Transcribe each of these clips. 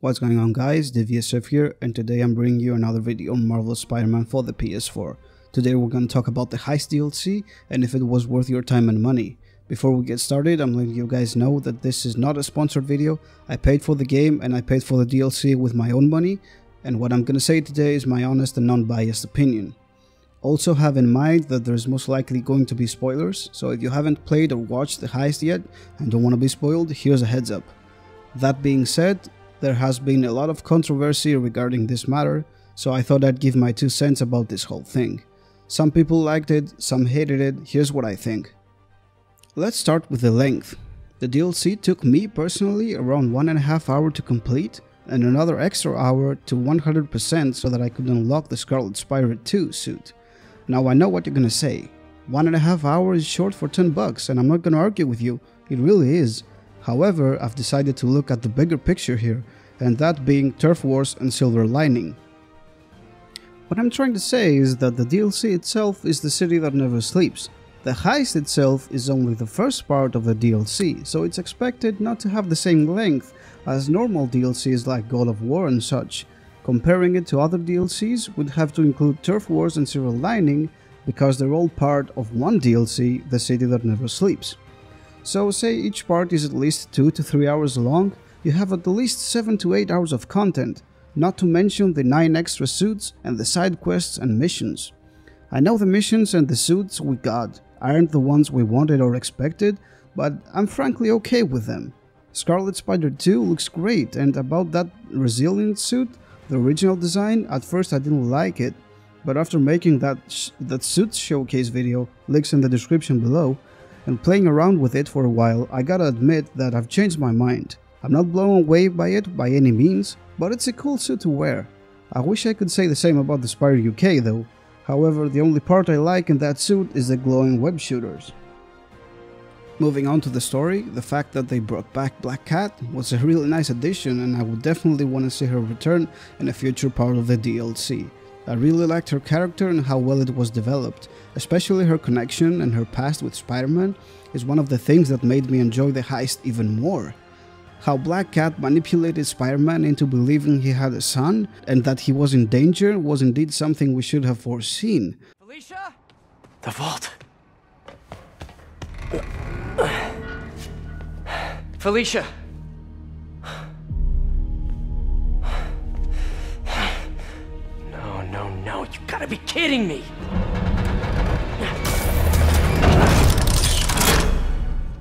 What's going on, guys? DVSF here, and today I'm bringing you another video on Marvel's Spider-Man for the PS4. Today we're going to talk about the Heist DLC and if it was worth your time and money. Before we get started, I'm letting you guys know that this is not a sponsored video. I paid for the game and I paid for the DLC with my own money, and what I'm going to say today is my honest and non-biased opinion. Also have in mind that there's most likely going to be spoilers, so if you haven't played or watched the Heist yet and don't want to be spoiled, here's a heads up. That being said, there has been a lot of controversy regarding this matter, so I thought I'd give my 2 cents about this whole thing. Some people liked it, some hated it. Here's what I think. Let's start with the length. The DLC took me personally around 1.5 hours to complete, and another extra hour to 100% so that I could unlock the Scarlet Spider 2 suit. Now I know what you're gonna say. 1.5 hours is short for $10, and I'm not gonna argue with you, it really is. However, I've decided to look at the bigger picture here, and that being Turf Wars and Silver Lining. What I'm trying to say is that the DLC itself is the city that never sleeps. The Heist itself is only the first part of the DLC, so it's expected not to have the same length as normal DLCs like God of War and such. Comparing it to other DLCs would have to include Turf Wars and Silver Lining because they're all part of one DLC, the city that never sleeps. So say each part is at least 2 to 3 hours long, you have at least 7 to 8 hours of content, not to mention the 9 extra suits and the side quests and missions. I know the missions and the suits we got aren't the ones we wanted or expected, but I'm frankly okay with them. Scarlet Spider 2 looks great, and about that Resilient suit, the original design, at first I didn't like it, but after making that suit showcase video, links in the description below, and playing around with it for a while, I gotta admit that I've changed my mind. I'm not blown away by it by any means, but it's a cool suit to wear. I wish I could say the same about the Spider UK though. However, the only part I like in that suit is the glowing web shooters. Moving on to the story, the fact that they brought back Black Cat was a really nice addition, and I would definitely want to see her return in a future part of the DLC. I really liked her character and how well it was developed, especially her connection and her past with Spider-Man is one of the things that made me enjoy the Heist even more. How Black Cat manipulated Spider-Man into believing he had a son and that he was in danger was indeed something we should have foreseen. Felicia? The vault. Felicia! No, you gotta be kidding me!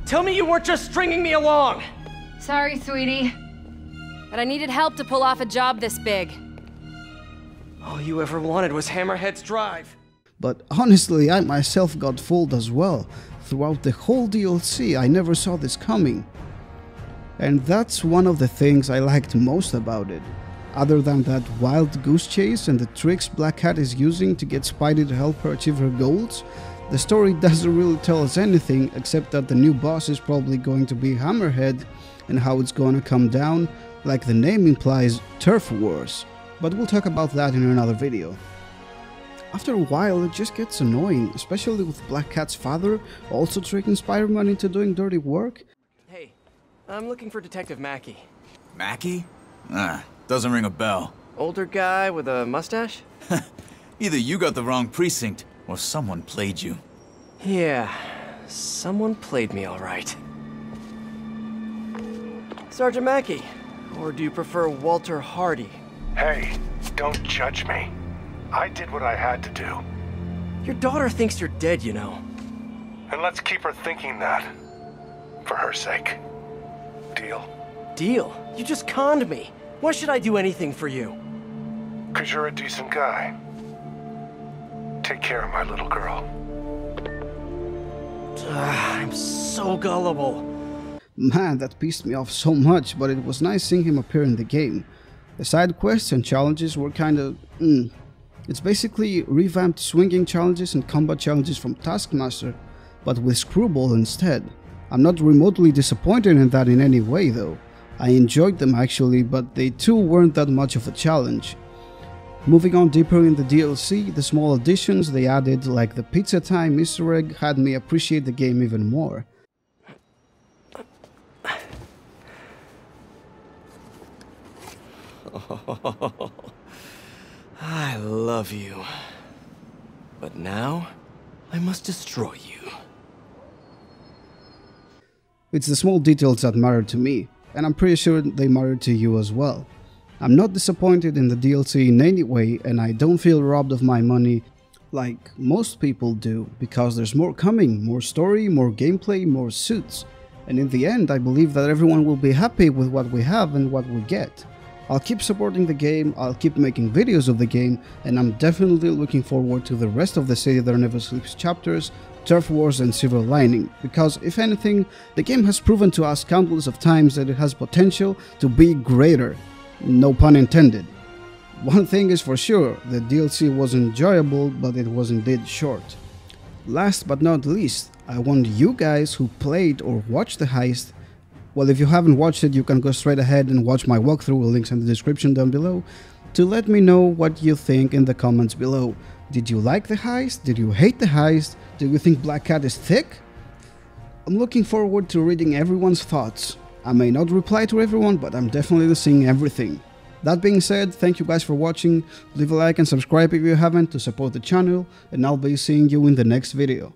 Tell me you weren't just stringing me along! Sorry, sweetie, but I needed help to pull off a job this big. All you ever wanted was Hammerhead's drive. But honestly, I myself got fooled as well. Throughout the whole DLC, I never saw this coming. And that's one of the things I liked most about it. Other than that wild goose chase and the tricks Black Cat is using to get Spidey to help her achieve her goals, the story doesn't really tell us anything except that the new boss is probably going to be Hammerhead and how it's gonna come down, like the name implies, Turf Wars. But we'll talk about that in another video. After a while it just gets annoying, especially with Black Cat's father also tricking Spider-Man into doing dirty work. Hey, I'm looking for Detective Mackey. Mackey? Doesn't ring a bell. Older guy with a mustache? Either you got the wrong precinct, or someone played you. Yeah, someone played me all right. Sergeant Mackey, or do you prefer Walter Hardy? Hey, don't judge me. I did what I had to do. Your daughter thinks you're dead, you know. And let's keep her thinking that. For her sake. Deal? Deal? You just conned me. Why should I do anything for you? 'Cause you're a decent guy. Take care of my little girl. I'm so gullible. Man, that pissed me off so much, but it was nice seeing him appear in the game. The side quests and challenges were kinda It's basically revamped swinging challenges and combat challenges from Taskmaster, but with Screwball instead. I'm not remotely disappointed in that in any way though. I enjoyed them actually, but they too weren't that much of a challenge. Moving on deeper in the DLC, the small additions they added like the pizza time Easter egg had me appreciate the game even more. Oh, I love you. But now, I must destroy you. It's the small details that matter to me, and I'm pretty sure they matter to you as well. I'm not disappointed in the DLC in any way, and I don't feel robbed of my money like most people do, because there's more coming, more story, more gameplay, more suits. And in the end, I believe that everyone will be happy with what we have and what we get. I'll keep supporting the game, I'll keep making videos of the game, and I'm definitely looking forward to the rest of the City That Never Sleeps chapters, Turf Wars and Silver Lining, because if anything, the game has proven to us countless of times that it has potential to be greater. No pun intended. One thing is for sure, the DLC was enjoyable, but it was indeed short. Last but not least, I want you guys who played or watched the heist, well, if you haven't watched it, you can go straight ahead and watch my walkthrough, links in the description down below, to let me know what you think in the comments below. Did you like the heist? Did you hate the heist? Do you think Black Cat is thick? I'm looking forward to reading everyone's thoughts. I may not reply to everyone, but I'm definitely seeing everything. That being said, thank you guys for watching, leave a like and subscribe if you haven't to support the channel, and I'll be seeing you in the next video.